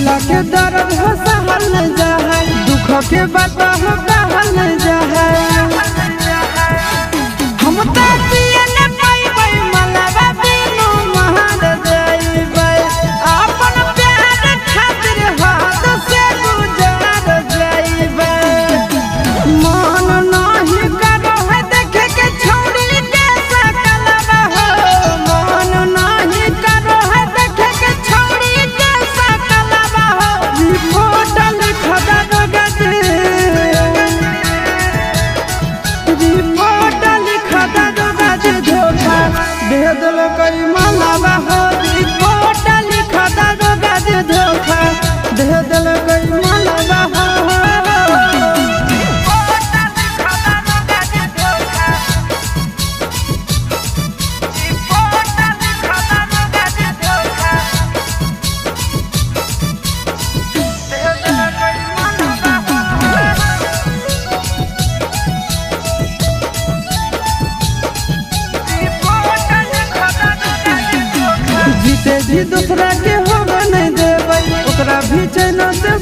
दिलवा के दर्द हो सहल जा है, दुख के बात हो कहल जा है। हम तो पिए न पाइबै मलबा बिनु महार जाइबै, अपन प्यार खातिर हाथ से गुजार जाइबै। मन नहीं करो है देखे के छौड़ी के सकलवा हो, मन नहीं करो है देखे के छौड़ी के सकलवा हो। रिपोर्ट लिख दो गजे, रिपोर्ट लिख दो गजे धोखा दे दिल कोई मलबा हो। रिपोर्ट लिख दो गजे धोखा दे दिल कोई मलबा हो। जीते जी दूसरा के होगा नहीं देबै, ओकरा भी चैन से